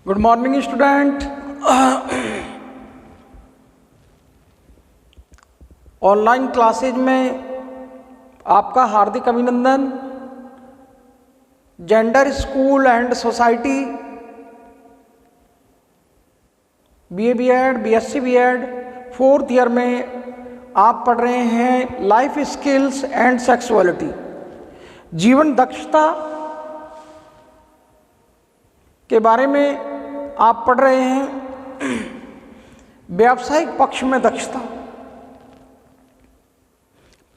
Good morning student. Online classes में आपका हार्दिक अभिनंदन। Gender school and society BA BEd BSc BEd 4th year में आप पढ़ रहे हैं लाइफ स्किल्स एंड सेक्सुअलिटी, जीवन दक्षता के बारे में आप पढ़ रहे हैं। व्यावसायिक पक्ष में दक्षता।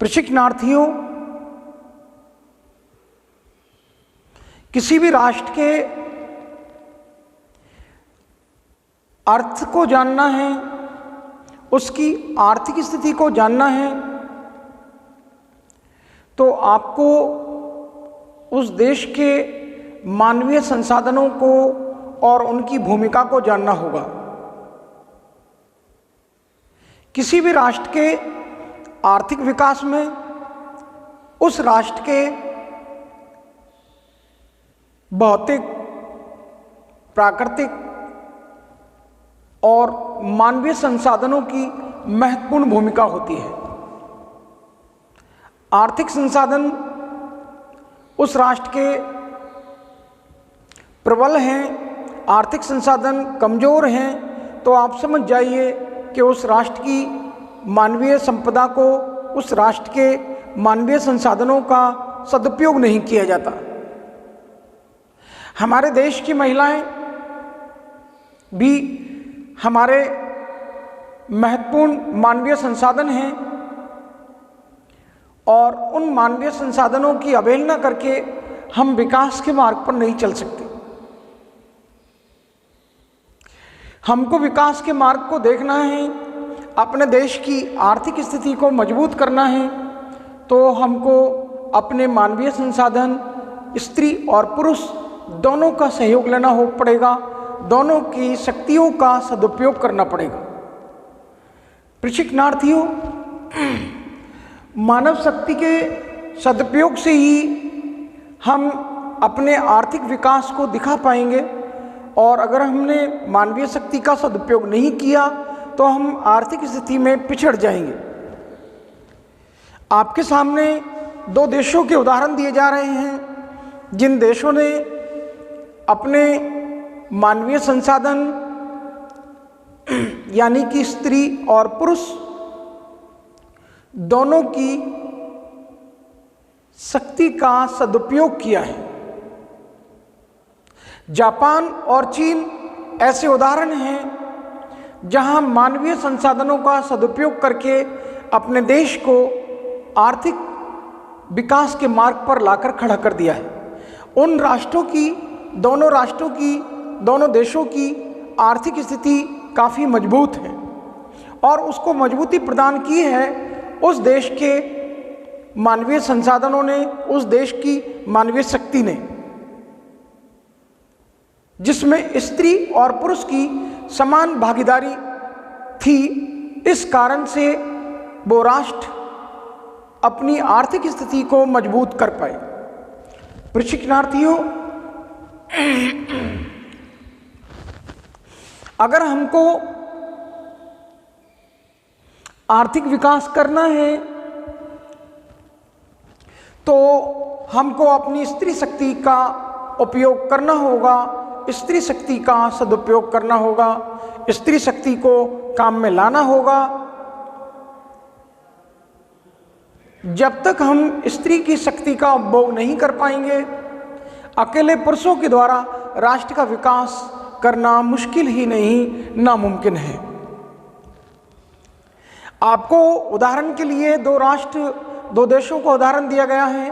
प्रशिक्षणार्थियों, किसी भी राष्ट्र के अर्थ को जानना है, उसकी आर्थिक स्थिति को जानना है, तो आपको उस देश के मानवीय संसाधनों को और उनकी भूमिका को जानना होगा। किसी भी राष्ट्र के आर्थिक विकास में उस राष्ट्र के भौतिक, प्राकृतिक और मानवीय संसाधनों की महत्वपूर्ण भूमिका होती है। आर्थिक संसाधन उस राष्ट्र के प्रबल हैं, आर्थिक संसाधन कमज़ोर हैं, तो आप समझ जाइए कि उस राष्ट्र की मानवीय संपदा को, उस राष्ट्र के मानवीय संसाधनों का सदुपयोग नहीं किया जाता। हमारे देश की महिलाएं भी हमारे महत्वपूर्ण मानवीय संसाधन हैं और उन मानवीय संसाधनों की अवहेलना करके हम विकास के मार्ग पर नहीं चल सकते। हमको विकास के मार्ग को देखना है, अपने देश की आर्थिक स्थिति को मजबूत करना है, तो हमको अपने मानवीय संसाधन, स्त्री और पुरुष दोनों का सहयोग लेना हो पड़ेगा, दोनों की शक्तियों का सदुपयोग करना पड़ेगा। प्रशिक्षणार्थियों, मानव शक्ति के सदुपयोग से ही हम अपने आर्थिक विकास को दिखा पाएंगे, और अगर हमने मानवीय शक्ति का सदुपयोग नहीं किया तो हम आर्थिक स्थिति में पिछड़ जाएंगे। आपके सामने दो देशों के उदाहरण दिए जा रहे हैं, जिन देशों ने अपने मानवीय संसाधन यानी कि स्त्री और पुरुष दोनों की शक्ति का सदुपयोग किया है। जापान और चीन ऐसे उदाहरण हैं जहां मानवीय संसाधनों का सदुपयोग करके अपने देश को आर्थिक विकास के मार्ग पर लाकर खड़ा कर दिया है। उन राष्ट्रों की, दोनों देशों की आर्थिक स्थिति काफ़ी मजबूत है और उसको मजबूती प्रदान की है उस देश के मानवीय संसाधनों ने, उस देश की मानवीय शक्ति ने, जिसमें स्त्री और पुरुष की समान भागीदारी थी। इस कारण से वो राष्ट्र अपनी आर्थिक स्थिति को मजबूत कर पाए। प्रशिक्षणार्थियों, अगर हमको आर्थिक विकास करना है तो हमको अपनी स्त्री शक्ति का उपयोग करना होगा, स्त्री शक्ति का सदुपयोग करना होगा, स्त्री शक्ति को काम में लाना होगा। जब तक हम स्त्री की शक्ति का उपभोग नहीं कर पाएंगे, अकेले पुरुषों के द्वारा राष्ट्र का विकास करना मुश्किल ही नहीं, नामुमकिन है। आपको उदाहरण के लिए दो देशों को उदाहरण दिया गया है।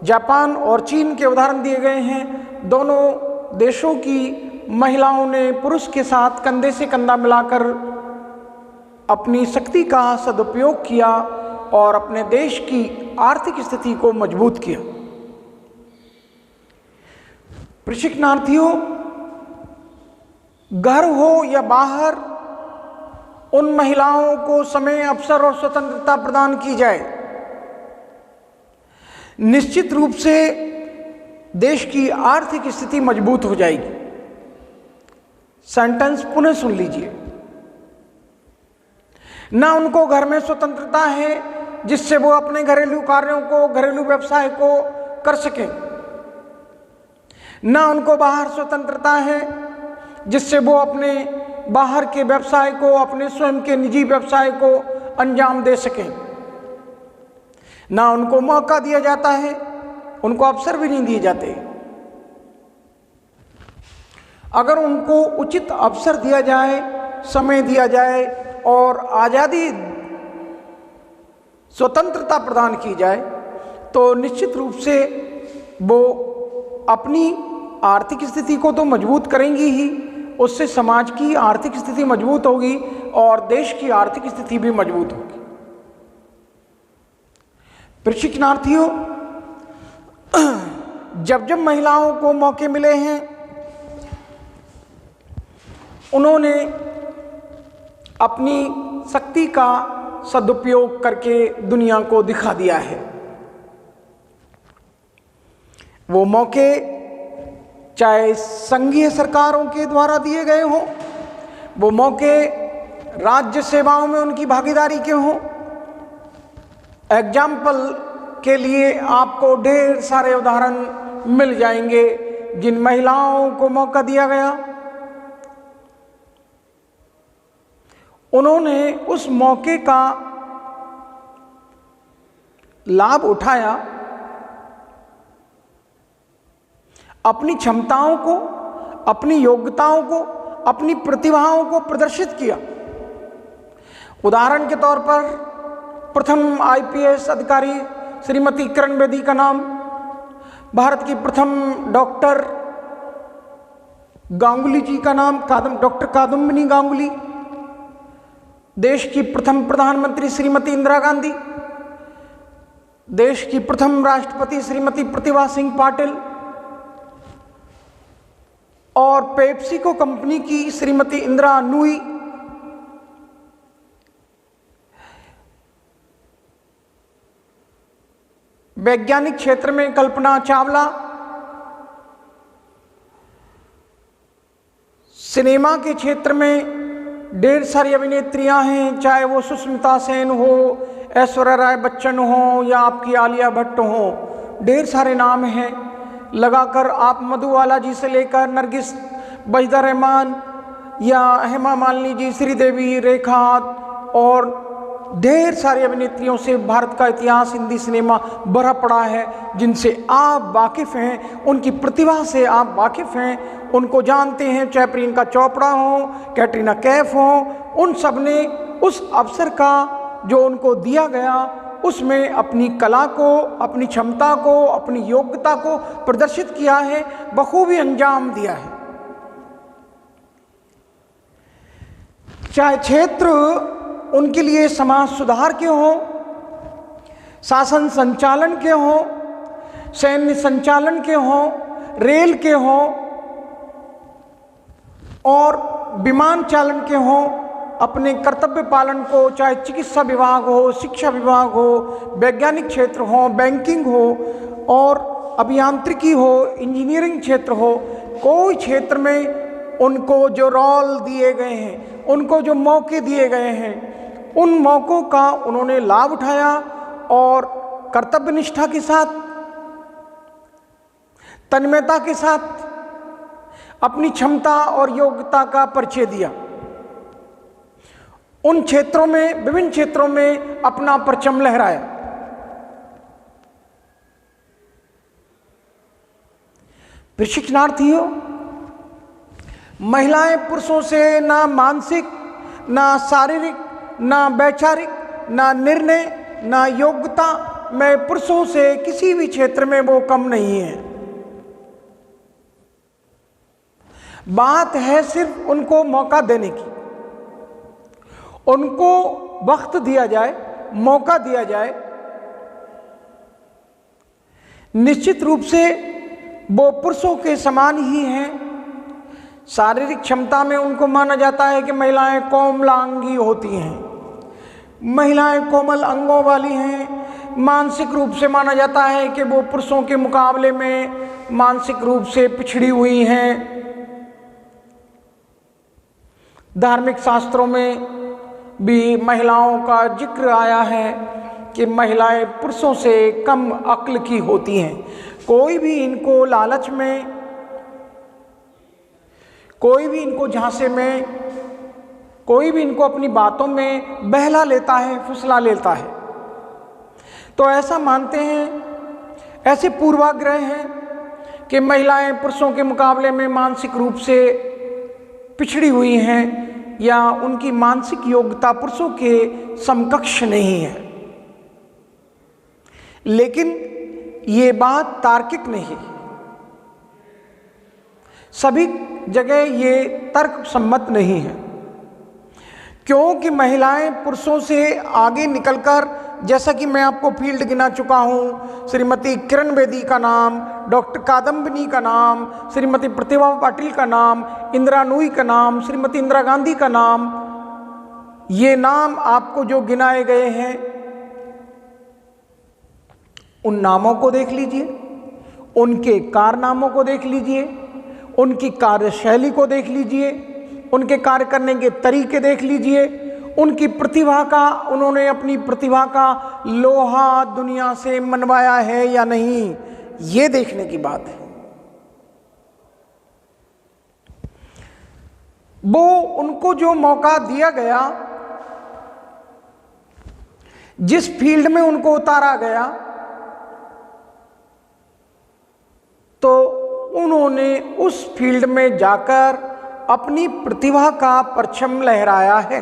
जापान और चीन के उदाहरण दिए गए हैं। दोनों देशों की महिलाओं ने पुरुष के साथ कंधे से कंधा मिलाकर अपनी शक्ति का सदुपयोग किया और अपने देश की आर्थिक स्थिति को मजबूत किया। प्रशिक्षणार्थियों, घर हो या बाहर, उन महिलाओं को समय, अवसर और स्वतंत्रता प्रदान की जाए। निश्चित रूप से देश की आर्थिक स्थिति मजबूत हो जाएगी। सेंटेंस पुनः सुन लीजिए। ना उनको घर में स्वतंत्रता है जिससे वो अपने घरेलू कार्यों को, घरेलू व्यवसाय को कर सके, ना उनको बाहर स्वतंत्रता है जिससे वो अपने बाहर के व्यवसाय को, अपने स्वयं के निजी व्यवसाय को अंजाम दे सकें, ना उनको मौका दिया जाता है, उनको अवसर भी नहीं दिए जाते। अगर उनको उचित अवसर दिया जाए, समय दिया जाए और आज़ादी, स्वतंत्रता प्रदान की जाए तो निश्चित रूप से वो अपनी आर्थिक स्थिति को तो मजबूत करेंगी ही, उससे समाज की आर्थिक स्थिति मजबूत होगी और देश की आर्थिक स्थिति भी मजबूत होगी। प्रशिक्षणार्थियों, जब जब महिलाओं को मौके मिले हैं उन्होंने अपनी शक्ति का सदुपयोग करके दुनिया को दिखा दिया है। वो मौके चाहे संघीय सरकारों के द्वारा दिए गए हों, वो मौके राज्य सेवाओं में उनकी भागीदारी के हों। एग्जाम्पल के लिए आपको ढेर सारे उदाहरण मिल जाएंगे जिन महिलाओं को मौका दिया गया, उन्होंने उस मौके का लाभ उठाया, अपनी क्षमताओं को, अपनी योग्यताओं को, अपनी प्रतिभाओं को प्रदर्शित किया। उदाहरण के तौर पर प्रथम आईपीएस अधिकारी श्रीमती किरण बेदी का नाम, भारत की प्रथम डॉक्टर गांगुली जी का नाम, डॉक्टर कादम्बिनी गांगुली, देश की प्रथम प्रधानमंत्री श्रीमती इंदिरा गांधी, देश की प्रथम राष्ट्रपति श्रीमती प्रतिभा सिंह पाटिल और पेप्सिको कंपनी की श्रीमती इंदिरा नूई, वैज्ञानिक क्षेत्र में कल्पना चावला, सिनेमा के क्षेत्र में ढेर सारी अभिनेत्रियां हैं, चाहे वो सुष्मिता सेन हो, ऐश्वर्या राय बच्चन हो या आपकी आलिया भट्ट हो, ढेर सारे नाम हैं। लगाकर आप मधुबाला जी से लेकर नरगिस, बजदा रहमान या हेमा मालिनी जी, श्रीदेवी, रेखा और ढेर सारी अभिनेत्रियों से भारत का इतिहास, हिंदी सिनेमा भरा पड़ा है, जिनसे आप वाकिफ़ हैं, उनकी प्रतिभा से आप वाकिफ़ हैं, उनको जानते हैं। चाहे प्रियंका चोपड़ा हो, कैटरीना कैफ हो, उन सब ने उस अवसर का जो उनको दिया गया उसमें अपनी कला को, अपनी क्षमता को, अपनी योग्यता को प्रदर्शित किया है, बखूबी अंजाम दिया है। चाहे क्षेत्र उनके लिए समाज सुधार के हों, शासन संचालन के हों, सैन्य संचालन के हों, रेल के हों और विमान चालन के हों, अपने कर्तव्य पालन को, चाहे चिकित्सा विभाग हो, शिक्षा विभाग हो, वैज्ञानिक क्षेत्र हो, बैंकिंग हो और अभियांत्रिकी हो, इंजीनियरिंग क्षेत्र हो, कोई क्षेत्र में उनको जो रोल दिए गए हैं, उनको जो मौके दिए गए हैं, उन मौक़ों का उन्होंने लाभ उठाया और कर्तव्य निष्ठा के साथ, तन्मयता के साथ अपनी क्षमता और योग्यता का परिचय दिया। उन क्षेत्रों में, विभिन्न क्षेत्रों में अपना परचम लहराया। प्रशिक्षणार्थियों, महिलाएं पुरुषों से ना मानसिक, ना शारीरिक, ना वैचारिक, ना निर्णय, ना योग्यता में पुरुषों से किसी भी क्षेत्र में वो कम नहीं है। बात है सिर्फ उनको मौका देने की, उनको वक्त दिया जाए, मौका दिया जाए। निश्चित रूप से वो पुरुषों के समान ही हैं। शारीरिक क्षमता में उनको माना जाता है कि महिलाएं कोमलांगी होती हैं, महिलाएं कोमल अंगों वाली हैं, मानसिक रूप से माना जाता है कि वो पुरुषों के मुकाबले में मानसिक रूप से पिछड़ी हुई हैं। धार्मिक शास्त्रों में भी महिलाओं का जिक्र आया है कि महिलाएं पुरुषों से कम अक्ल की होती हैं। कोई भी इनको लालच में, कोई भी इनको झांसे में, कोई भी इनको अपनी बातों में बहला लेता है, फुसला लेता है। तो ऐसा मानते हैं, ऐसे पूर्वाग्रह हैं कि महिलाएं पुरुषों के मुकाबले में मानसिक रूप से पिछड़ी हुई हैं या उनकी मानसिक योग्यता पुरुषों के समकक्ष नहीं है। लेकिन ये बात तार्किक नहीं, सभी जगह ये तर्क सम्मत नहीं है, क्योंकि महिलाएं पुरुषों से आगे निकलकर, जैसा कि मैं आपको फील्ड गिना चुका हूं, श्रीमती किरण बेदी का नाम, डॉक्टर कादम्बिनी का नाम, श्रीमती प्रतिभा पाटिल का नाम, इंदिरा नूई का नाम, श्रीमती इंदिरा गांधी का नाम, ये नाम आपको जो गिनाए गए हैं, उन नामों को देख लीजिए, उनके कारनामों को देख लीजिए, उनकी कार्यशैली को देख लीजिए, उनके कार्य करने के तरीके देख लीजिए, उनकी प्रतिभा का, उन्होंने अपनी प्रतिभा का लोहा दुनिया से मनवाया है या नहीं, ये देखने की बात है। वो उनको जो मौका दिया गया, जिस फील्ड में उनको उतारा गया, तो उन्होंने उस फील्ड में जाकर अपनी प्रतिभा का परचम लहराया है,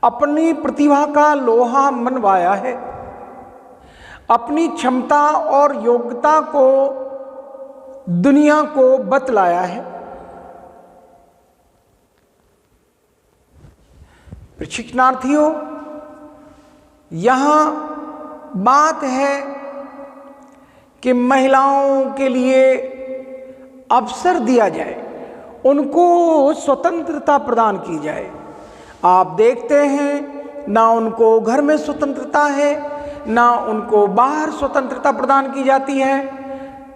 अपनी प्रतिभा का लोहा मनवाया है, अपनी क्षमता और योग्यता को दुनिया को बतलाया है। प्रशिक्षणार्थियों, यहां बात है कि महिलाओं के लिए अवसर दिया जाए, उनको स्वतंत्रता प्रदान की जाए। आप देखते हैं, ना उनको घर में स्वतंत्रता है, ना उनको बाहर स्वतंत्रता प्रदान की जाती है,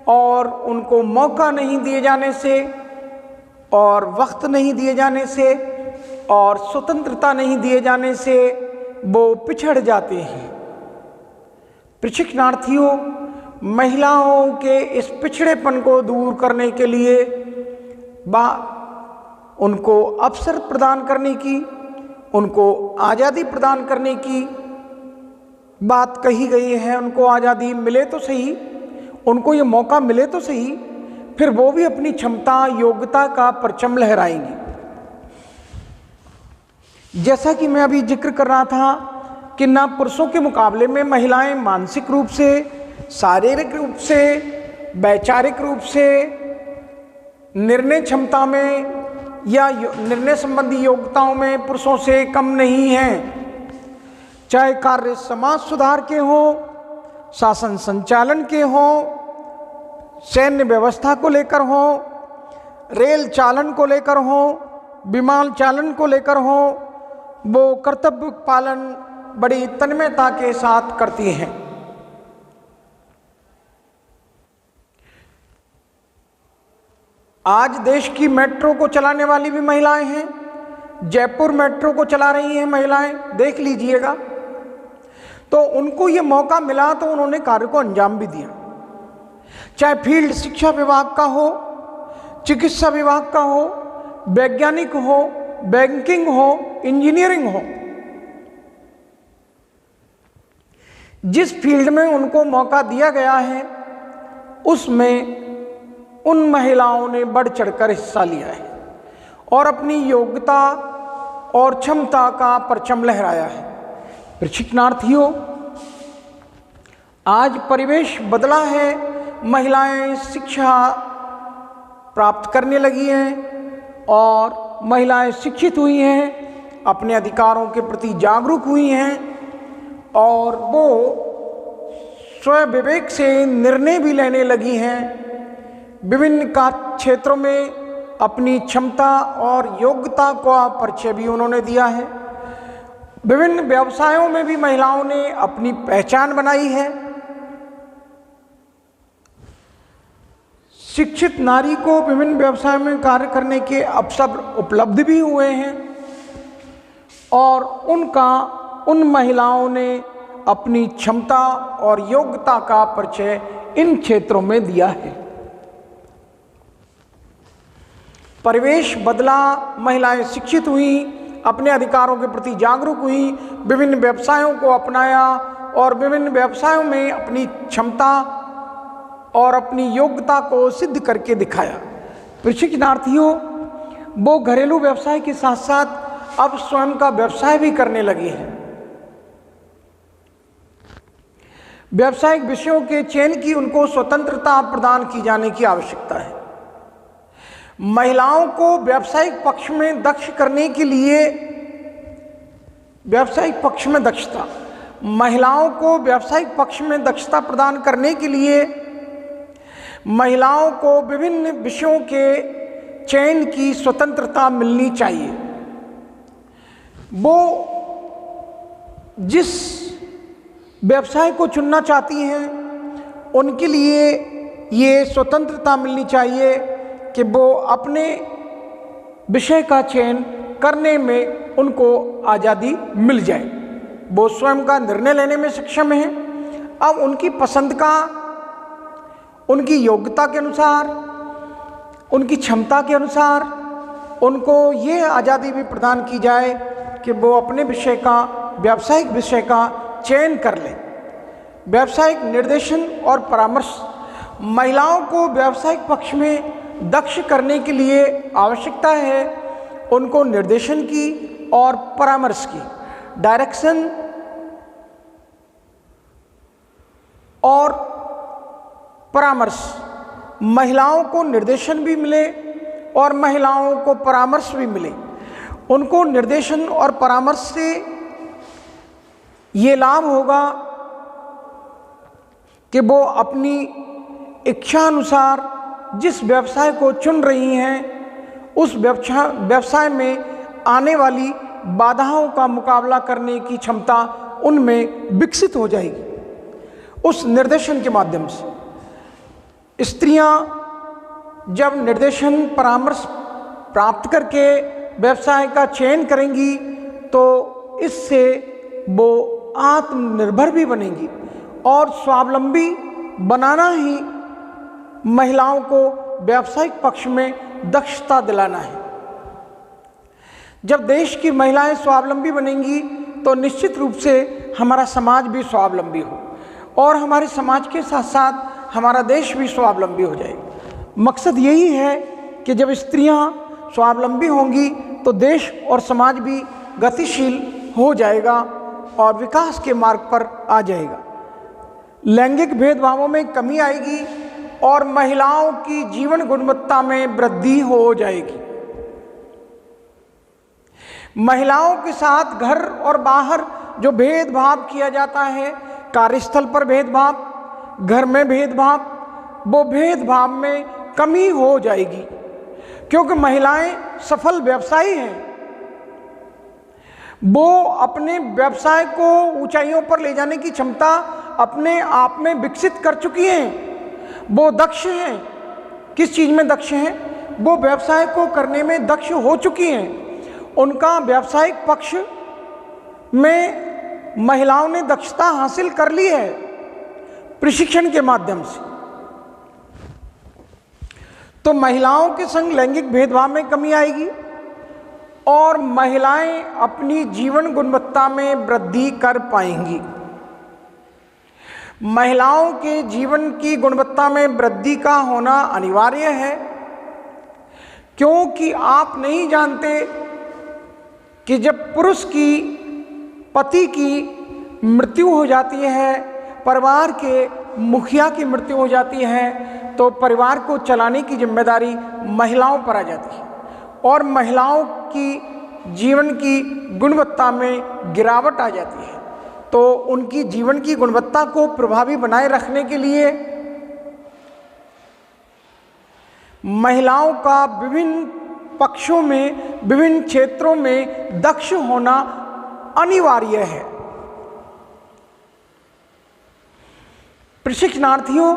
और उनको मौका नहीं दिए जाने से, और वक्त नहीं दिए जाने से, और स्वतंत्रता नहीं दिए जाने से वो पिछड़ जाते हैं। प्रशिक्षणार्थियों, महिलाओं के इस पिछड़ेपन को दूर करने के लिए उनको अवसर प्रदान करने की, उनको आज़ादी प्रदान करने की बात कही गई है। उनको आज़ादी मिले तो सही, उनको ये मौका मिले तो सही, फिर वो भी अपनी क्षमता योग्यता का परचम लहराएंगी। जैसा कि मैं अभी जिक्र कर रहा था कि ना पुरुषों के मुकाबले में महिलाएं मानसिक रूप से, शारीरिक रूप से, वैचारिक रूप से, निर्णय क्षमता में या निर्णय संबंधी योग्यताओं में पुरुषों से कम नहीं हैं। चाहे कार्य समाज सुधार के हों, शासन संचालन के हों, सैन्य व्यवस्था को लेकर हों, रेल चालन को लेकर हों, विमान चालन को लेकर हों, वो कर्तव्य पालन बड़ी तन्मयता के साथ करती हैं। आज देश की मेट्रो को चलाने वाली भी महिलाएं हैं। जयपुर मेट्रो को चला रही हैं महिलाएं, देख लीजिएगा। तो उनको ये मौका मिला तो उन्होंने कार्य को अंजाम भी दिया। चाहे फील्ड शिक्षा विभाग का हो, चिकित्सा विभाग का हो, वैज्ञानिक हो, बैंकिंग हो, इंजीनियरिंग हो, जिस फील्ड में उनको मौका दिया गया है उसमें उन महिलाओं ने बढ़ चढ़कर हिस्सा लिया है और अपनी योग्यता और क्षमता का परचम लहराया है। प्रशिक्षणार्थियों, आज परिवेश बदला है, महिलाएं शिक्षा प्राप्त करने लगी हैं और महिलाएं शिक्षित हुई हैं, अपने अधिकारों के प्रति जागरूक हुई हैं और वो स्वयं विवेक से निर्णय भी लेने लगी हैं। विभिन्न क्षेत्रों में अपनी क्षमता और योग्यता का परिचय भी उन्होंने दिया है। विभिन्न व्यवसायों में भी महिलाओं ने अपनी पहचान बनाई है। शिक्षित नारी को विभिन्न व्यवसायों में कार्य करने के अवसर उपलब्ध भी हुए हैं और उन महिलाओं ने अपनी क्षमता और योग्यता का परिचय इन क्षेत्रों में दिया है। परिवेश बदला, महिलाएं शिक्षित हुई, अपने अधिकारों के प्रति जागरूक हुई, विभिन्न व्यवसायों को अपनाया और विभिन्न व्यवसायों में अपनी क्षमता और अपनी योग्यता को सिद्ध करके दिखाया। प्रशिक्षणार्थियों वो घरेलू व्यवसाय के साथ साथ अब स्वयं का व्यवसाय भी करने लगे हैं। व्यावसायिक विषयों के चयन की उनको स्वतंत्रता प्रदान की जाने की आवश्यकता है। महिलाओं को व्यावसायिक पक्ष में दक्ष करने के लिए व्यावसायिक पक्ष में दक्षता, महिलाओं को व्यावसायिक पक्ष में दक्षता प्रदान करने के लिए महिलाओं को विभिन्न विषयों के चयन की स्वतंत्रता मिलनी चाहिए। वो जिस व्यवसाय को चुनना चाहती हैं उनके लिए ये स्वतंत्रता मिलनी चाहिए कि वो अपने विषय का चयन करने में उनको आज़ादी मिल जाए, वो स्वयं का निर्णय लेने में सक्षम हैं। अब उनकी पसंद का, उनकी योग्यता के अनुसार, उनकी क्षमता के अनुसार उनको ये आज़ादी भी प्रदान की जाए कि वो अपने विषय का, व्यावसायिक विषय का चयन कर लें। व्यावसायिक निर्देशन और परामर्श, महिलाओं को व्यावसायिक पक्ष में दक्ष करने के लिए आवश्यकता है उनको निर्देशन की और परामर्श की, डायरेक्शन और परामर्श। महिलाओं को निर्देशन भी मिले और महिलाओं को परामर्श भी मिले। उनको निर्देशन और परामर्श से ये लाभ होगा कि वो अपनी इच्छा अनुसार जिस व्यवसाय को चुन रही हैं उस व्यवसाय में आने वाली बाधाओं का मुकाबला करने की क्षमता उनमें विकसित हो जाएगी उस निर्देशन के माध्यम से। स्त्रियां जब निर्देशन परामर्श प्राप्त करके व्यवसाय का चयन करेंगी तो इससे वो आत्मनिर्भर भी बनेंगी और स्वावलंबी बनाना ही महिलाओं को व्यावसायिक पक्ष में दक्षता दिलाना है। जब देश की महिलाएं स्वावलंबी बनेंगी तो निश्चित रूप से हमारा समाज भी स्वावलंबी हो और हमारे समाज के साथ साथ हमारा देश भी स्वावलंबी हो जाएगा। मकसद यही है कि जब स्त्रियां स्वावलंबी होंगी तो देश और समाज भी गतिशील हो जाएगा और विकास के मार्ग पर आ जाएगा। लैंगिक भेदभावों में कमी आएगी और महिलाओं की जीवन गुणवत्ता में वृद्धि हो जाएगी। महिलाओं के साथ घर और बाहर जो भेदभाव किया जाता है, कार्यस्थल पर भेदभाव, घर में भेदभाव, वो भेदभाव में कमी हो जाएगी क्योंकि महिलाएं सफल व्यवसायी हैं। वो अपने व्यवसाय को ऊंचाइयों पर ले जाने की क्षमता अपने आप में विकसित कर चुकी हैं। वो दक्ष हैं। किस चीज़ में दक्ष हैं? वो व्यवसाय को करने में दक्ष हो चुकी हैं। उनका व्यावसायिक पक्ष में महिलाओं ने दक्षता हासिल कर ली है प्रशिक्षण के माध्यम से। तो महिलाओं के संग लैंगिक भेदभाव में कमी आएगी और महिलाएं अपनी जीवन गुणवत्ता में वृद्धि कर पाएंगी। महिलाओं के जीवन की गुणवत्ता में वृद्धि का होना अनिवार्य है क्योंकि आप नहीं जानते कि जब पुरुष की, पति की मृत्यु हो जाती है, परिवार के मुखिया की मृत्यु हो जाती है तो परिवार को चलाने की जिम्मेदारी महिलाओं पर आ जाती है और महिलाओं की जीवन की गुणवत्ता में गिरावट आ जाती है। तो उनकी जीवन की गुणवत्ता को प्रभावी बनाए रखने के लिए महिलाओं का विभिन्न पक्षों में, विभिन्न क्षेत्रों में दक्ष होना अनिवार्य है। प्रशिक्षणार्थियों,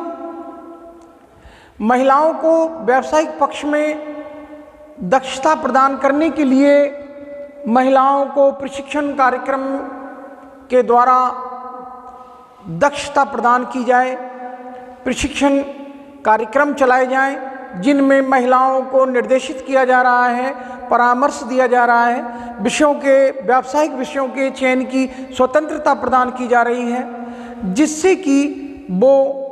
महिलाओं को व्यावसायिक पक्ष में दक्षता प्रदान करने के लिए महिलाओं को प्रशिक्षण कार्यक्रम के द्वारा दक्षता प्रदान की जाए, प्रशिक्षण कार्यक्रम चलाए जाएं जिनमें महिलाओं को निर्देशित किया जा रहा है, परामर्श दिया जा रहा है, विषयों के व्यावसायिक विषयों के चयन की स्वतंत्रता प्रदान की जा रही है, जिससे कि वो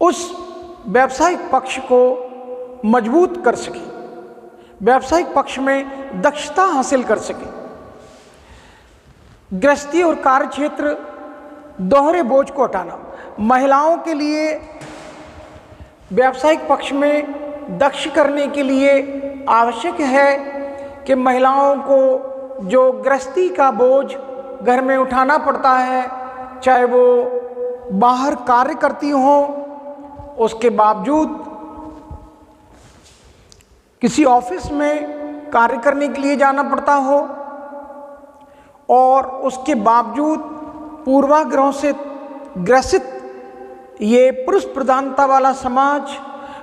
उस व्यावसायिक पक्ष को मजबूत कर सके, व्यावसायिक पक्ष में दक्षता हासिल कर सके। गृहस्थी और कार्यक्षेत्र दोहरे बोझ को हटाना, महिलाओं के लिए व्यावसायिक पक्ष में दक्ष करने के लिए आवश्यक है कि महिलाओं को जो गृहस्थी का बोझ घर में उठाना पड़ता है, चाहे वो बाहर कार्य करती हों, उसके बावजूद किसी ऑफिस में कार्य करने के लिए जाना पड़ता हो और उसके बावजूद पूर्वाग्रहों से ग्रसित ये पुरुष प्रधानता वाला समाज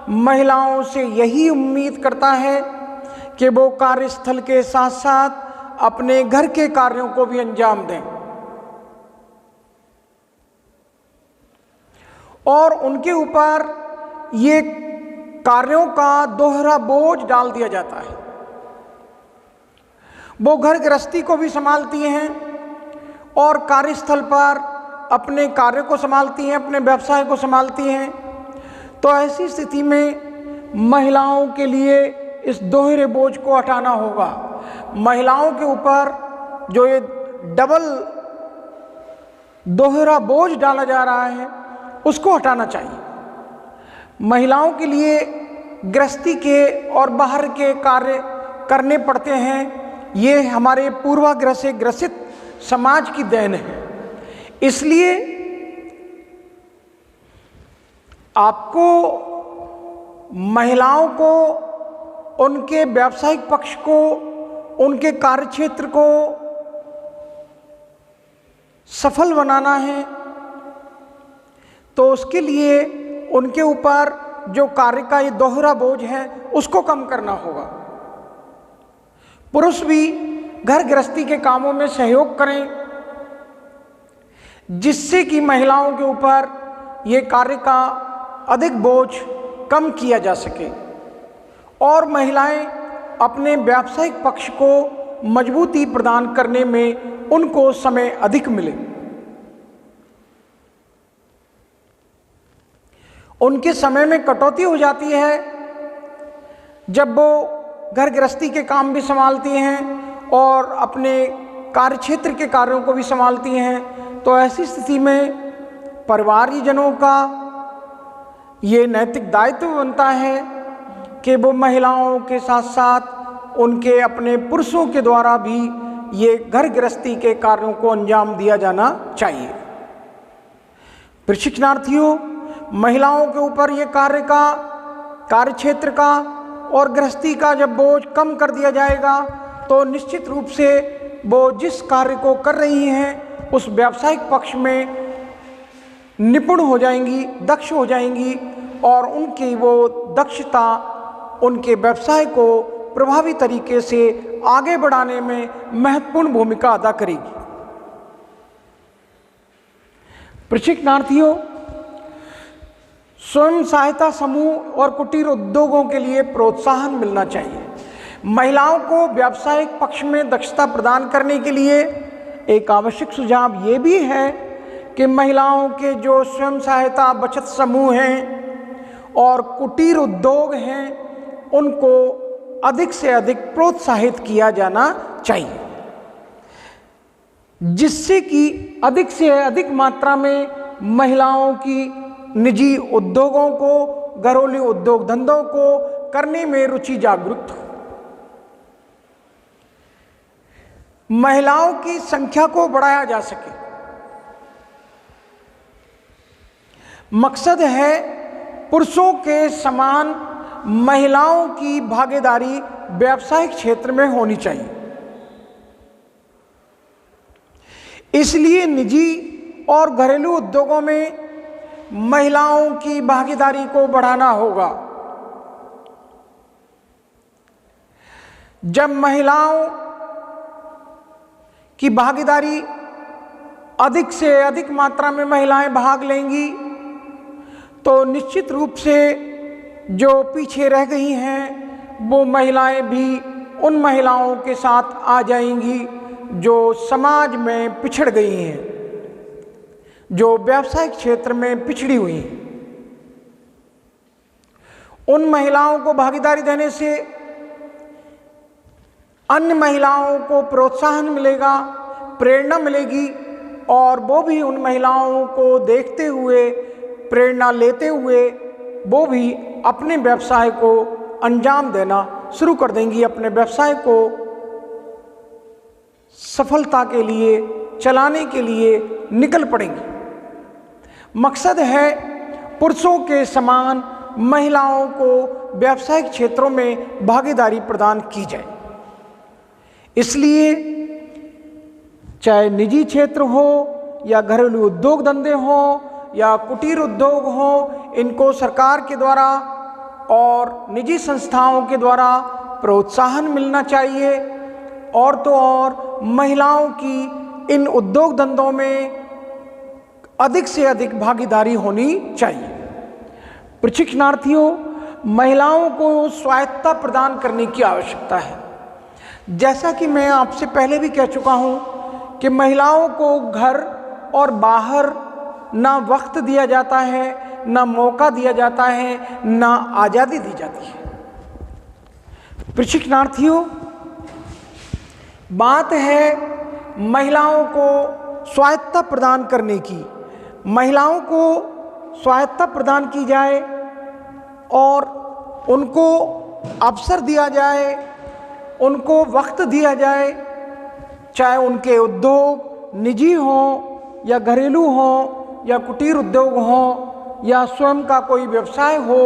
महिलाओं से यही उम्मीद करता है कि वो कार्यस्थल के साथ साथ अपने घर के कार्यों को भी अंजाम दें और उनके ऊपर ये कार्यों का दोहरा बोझ डाल दिया जाता है। वो घर गृहस्थी को भी संभालती हैं और कार्यस्थल पर अपने कार्य को संभालती हैं, अपने व्यवसाय को संभालती हैं। तो ऐसी स्थिति में महिलाओं के लिए इस दोहरे बोझ को हटाना होगा। महिलाओं के ऊपर जो ये डबल दोहरा बोझ डाला जा रहा है उसको हटाना चाहिए। महिलाओं के लिए गृहस्थी के और बाहर के कार्य करने पड़ते हैं, ये हमारे पूर्वाग्रह से ग्रसित समाज की देन है। इसलिए आपको महिलाओं को उनके व्यावसायिक पक्ष को, उनके कार्यक्षेत्र को सफल बनाना है, तो उसके लिए उनके ऊपर जो कार्य का ये दोहरा बोझ है उसको कम करना होगा। पुरुष भी घर गृहस्थी के कामों में सहयोग करें जिससे कि महिलाओं के ऊपर ये कार्य का अधिक बोझ कम किया जा सके और महिलाएं अपने व्यावसायिक पक्ष को मजबूती प्रदान करने में उनको समय अधिक मिले। उनके समय में कटौती हो जाती है जब वो घर गृहस्थी के काम भी संभालती हैं और अपने कार्यक्षेत्र के कार्यों को भी संभालती हैं। तो ऐसी स्थिति में परिवारजनों का ये नैतिक दायित्व बनता है कि वो महिलाओं के साथ साथ उनके अपने पुरुषों के द्वारा भी ये घर गृहस्थी के कार्यों को अंजाम दिया जाना चाहिए। प्रशिक्षणार्थियों, महिलाओं के ऊपर ये कार्य का, कार्यक्षेत्र का और गृहस्थी का जब बोझ कम कर दिया जाएगा तो निश्चित रूप से वो जिस कार्य को कर रही हैं उस व्यावसायिक पक्ष में निपुण हो जाएंगी, दक्ष हो जाएंगी और उनकी वो दक्षता उनके व्यवसाय को प्रभावी तरीके से आगे बढ़ाने में महत्वपूर्ण भूमिका अदा करेगी। प्रशिक्षणार्थियों, स्वयं सहायता समूह और कुटीर उद्योगों के लिए प्रोत्साहन मिलना चाहिए। महिलाओं को व्यावसायिक पक्ष में दक्षता प्रदान करने के लिए एक आवश्यक सुझाव ये भी है कि महिलाओं के जो स्वयं सहायता बचत समूह हैं और कुटीर उद्योग हैं उनको अधिक से अधिक प्रोत्साहित किया जाना चाहिए, जिससे कि अधिक से अधिक मात्रा में महिलाओं की निजी उद्योगों को, घरेलू उद्योग धंधों को करने में रुचि जागरूक हो। महिलाओं की संख्या को बढ़ाया जा सके। मकसद है पुरुषों के समान महिलाओं की भागीदारी व्यावसायिक क्षेत्र में होनी चाहिए। इसलिए निजी और घरेलू उद्योगों में महिलाओं की भागीदारी को बढ़ाना होगा। जब महिलाओं की भागीदारी अधिक से अधिक मात्रा में महिलाएं भाग लेंगी तो निश्चित रूप से जो पीछे रह गई हैं वो महिलाएं भी उन महिलाओं के साथ आ जाएंगी जो समाज में पिछड़ गई हैं, जो व्यावसायिक क्षेत्र में पिछड़ी हुई हैं। उन महिलाओं को भागीदारी देने से अन्य महिलाओं को प्रोत्साहन मिलेगा, प्रेरणा मिलेगी और वो भी उन महिलाओं को देखते हुए, प्रेरणा लेते हुए वो भी अपने व्यवसाय को अंजाम देना शुरू कर देंगी, अपने व्यवसाय को सफलता के लिए चलाने के लिए निकल पड़ेंगी। मकसद है पुरुषों के समान महिलाओं को व्यावसायिक क्षेत्रों में भागीदारी प्रदान की जाए। इसलिए चाहे निजी क्षेत्र हो या घरेलू उद्योग धंधे हो या कुटीर उद्योग हो, इनको सरकार के द्वारा और निजी संस्थाओं के द्वारा प्रोत्साहन मिलना चाहिए और तो और महिलाओं की इन उद्योग धंधों में अधिक से अधिक भागीदारी होनी चाहिए। प्रशिक्षणार्थियों, महिलाओं को स्वायत्तता प्रदान करने की आवश्यकता है। जैसा कि मैं आपसे पहले भी कह चुका हूं कि महिलाओं को घर और बाहर ना वक्त दिया जाता है, ना मौका दिया जाता है, ना आज़ादी दी जाती है। प्रशिक्षणार्थियों, बात है महिलाओं को स्वायत्तता प्रदान करने की। महिलाओं को स्वायत्तता प्रदान की जाए और उनको अवसर दिया जाए, उनको वक्त दिया जाए, चाहे उनके उद्योग निजी हों या घरेलू हों या कुटीर उद्योग हों या स्वयं का कोई व्यवसाय हो,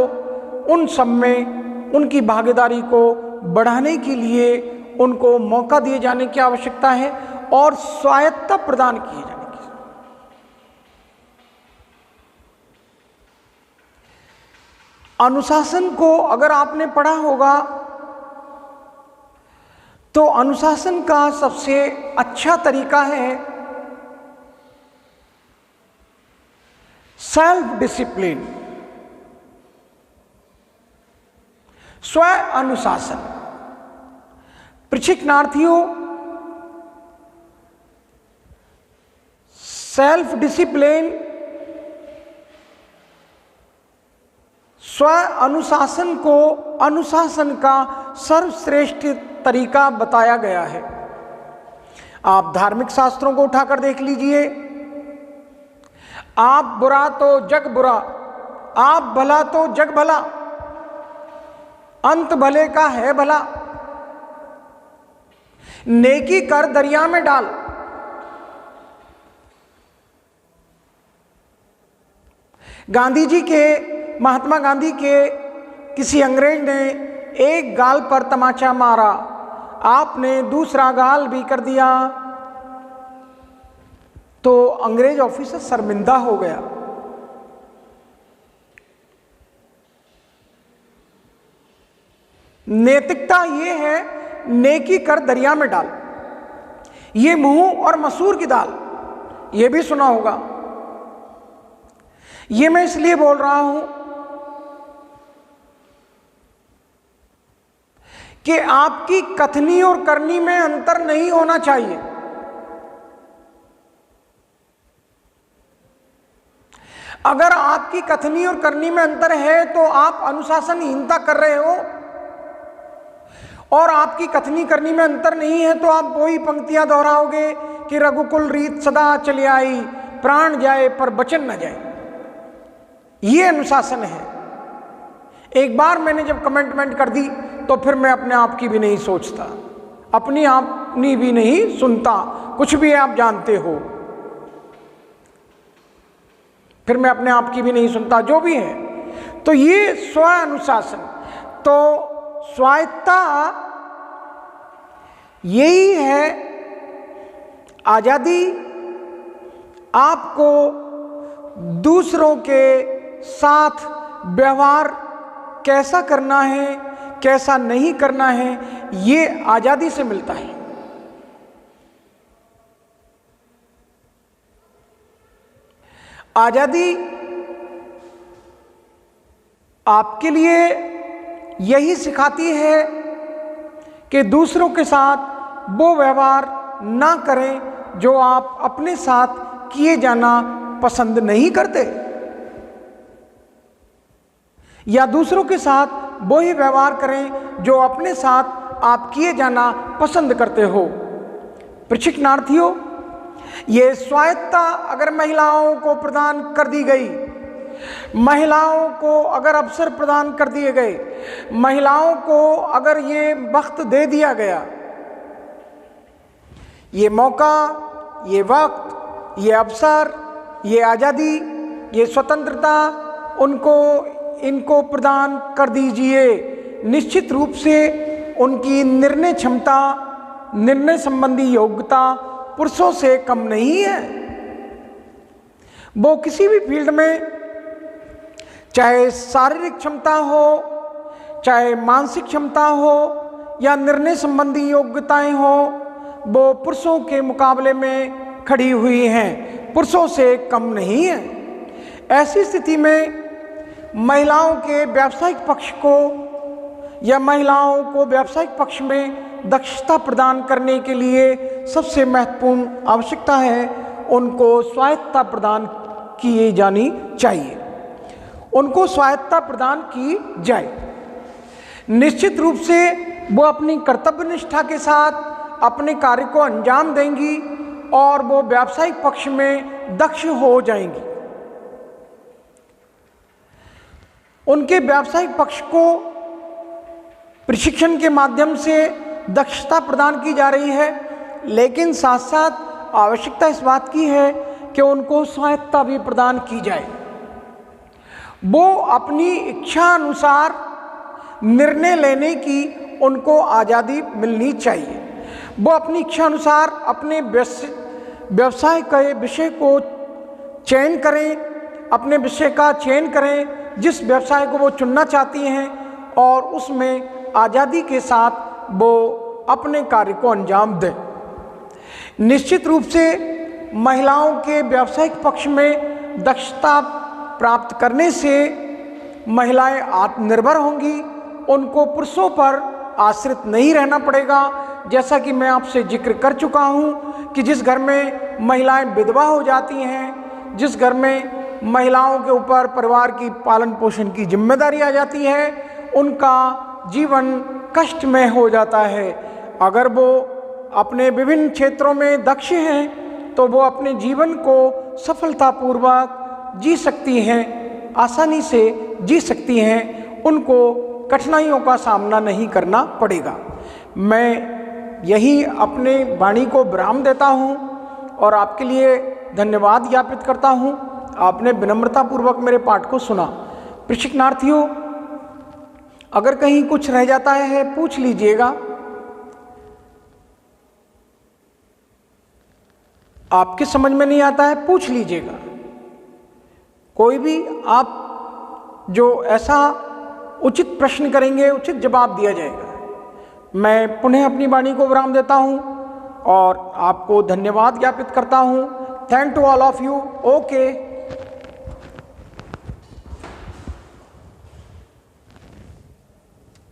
उन सब में उनकी भागीदारी को बढ़ाने के लिए उनको मौका दिए जाने की आवश्यकता है और स्वायत्तता प्रदान किए जाने की। अनुशासन को अगर आपने पढ़ा होगा तो अनुशासन का सबसे अच्छा तरीका है सेल्फ डिसिप्लिन, स्व अनुशासन। प्रशिक्षणार्थियों, सेल्फ डिसिप्लिन, स्व अनुशासन को अनुशासन का सर्वश्रेष्ठ तरीका बताया गया है। आप धार्मिक शास्त्रों को उठाकर देख लीजिए। आप बुरा तो जग बुरा, आप भला तो जग भला, अंत भले का है भला, नेकी कर दरिया में डाल। गांधी जी के, महात्मा गांधी के किसी अंग्रेज ने एक गाल पर तमाचा मारा, आपने दूसरा गाल भी कर दिया तो अंग्रेज ऑफिसर शर्मिंदा हो गया। नैतिकता ये है, नेकी कर दरिया में डाल। ये मुंह और मसूर की दाल, ये भी सुना होगा। ये मैं इसलिए बोल रहा हूं कि आपकी कथनी और करनी में अंतर नहीं होना चाहिए। अगर आपकी कथनी और करनी में अंतर है तो आप अनुशासनहीनता कर रहे हो, और आपकी कथनी करनी में अंतर नहीं है तो आप वही पंक्तियां दोहराओगे कि रघुकुल रीत सदा चली आई, प्राण जाए पर बचन न जाए। ये अनुशासन है। एक बार मैंने जब कमिटमेंट कर दी तो फिर मैं अपने आप की भी नहीं सोचता, अपनी भी नहीं सुनता, कुछ भी आप जानते हो। फिर मैं अपने आप की भी नहीं सुनता, जो भी है। तो ये स्व अनुशासन, तो स्वायत्तता यही है आजादी आपको दूसरों के साथ व्यवहार कैसा करना है, कैसा नहीं करना है, ये आजादी से मिलता है। आजादी आपके लिए यही सिखाती है कि दूसरों के साथ वो व्यवहार ना करें जो आप अपने साथ किए जाना पसंद नहीं करते, या दूसरों के साथ वो ही व्यवहार करें जो अपने साथ आप किए जाना पसंद करते हो। प्रशिक्षणार्थियों, ये स्वायत्तता अगर महिलाओं को प्रदान कर दी गई, महिलाओं को अगर अवसर प्रदान कर दिए गए, महिलाओं को अगर ये वक्त दे दिया गया, ये मौका, ये वक्त, ये अवसर, ये आज़ादी, ये स्वतंत्रता इनको प्रदान कर दीजिए। निश्चित रूप से उनकी निर्णय क्षमता, निर्णय संबंधी योग्यता पुरुषों से कम नहीं है। वो किसी भी फील्ड में, चाहे शारीरिक क्षमता हो, चाहे मानसिक क्षमता हो, या निर्णय संबंधी योग्यताएं हो, वो पुरुषों के मुकाबले में खड़ी हुई हैं, पुरुषों से कम नहीं है। ऐसी स्थिति में महिलाओं के व्यावसायिक पक्ष को या महिलाओं को व्यावसायिक पक्ष में दक्षता प्रदान करने के लिए सबसे महत्वपूर्ण आवश्यकता है, उनको स्वायत्तता प्रदान की जानी चाहिए, उनको स्वायत्तता प्रदान की जाए। निश्चित रूप से वो अपनी कर्तव्य निष्ठा के साथ अपने कार्य को अंजाम देंगी और वो व्यावसायिक पक्ष में दक्ष हो जाएंगी। उनके व्यावसायिक पक्ष को प्रशिक्षण के माध्यम से दक्षता प्रदान की जा रही है, लेकिन साथ साथ आवश्यकता इस बात की है कि उनको स्वायत्तता भी प्रदान की जाए। वो अपनी इच्छा अनुसार निर्णय लेने की उनको आज़ादी मिलनी चाहिए। वो अपनी इच्छा अनुसार अपने व्यवसाय के विषय को चयन करें, अपने विषय का चयन करें जिस व्यवसाय को वो चुनना चाहती हैं, और उसमें आज़ादी के साथ वो अपने कार्य को अंजाम दें। निश्चित रूप से महिलाओं के व्यावसायिक पक्ष में दक्षता प्राप्त करने से महिलाएं आत्मनिर्भर होंगी, उनको पुरुषों पर आश्रित नहीं रहना पड़ेगा। जैसा कि मैं आपसे जिक्र कर चुका हूँ कि जिस घर में महिलाएं विधवा हो जाती हैं, जिस घर में महिलाओं के ऊपर परिवार की पालन पोषण की जिम्मेदारी आ जाती है, उनका जीवन कष्टमय हो जाता है। अगर वो अपने विभिन्न क्षेत्रों में दक्ष हैं तो वो अपने जीवन को सफलतापूर्वक जी सकती हैं, आसानी से जी सकती हैं, उनको कठिनाइयों का सामना नहीं करना पड़ेगा। मैं यही अपने वाणी को विराम देता हूँ और आपके लिए धन्यवाद ज्ञापित करता हूँ। आपने विनम्रतापूर्वक मेरे पाठ को सुना। प्रशिक्षणार्थियों, अगर कहीं कुछ रह जाता है पूछ लीजिएगा। आपके समझ में नहीं आता है पूछ लीजिएगा। कोई भी आप जो ऐसा उचित प्रश्न करेंगे, उचित जवाब दिया जाएगा। मैं पुनः अपनी वाणी को विराम देता हूं और आपको धन्यवाद ज्ञापित करता हूं। Thank to all of you. Okay.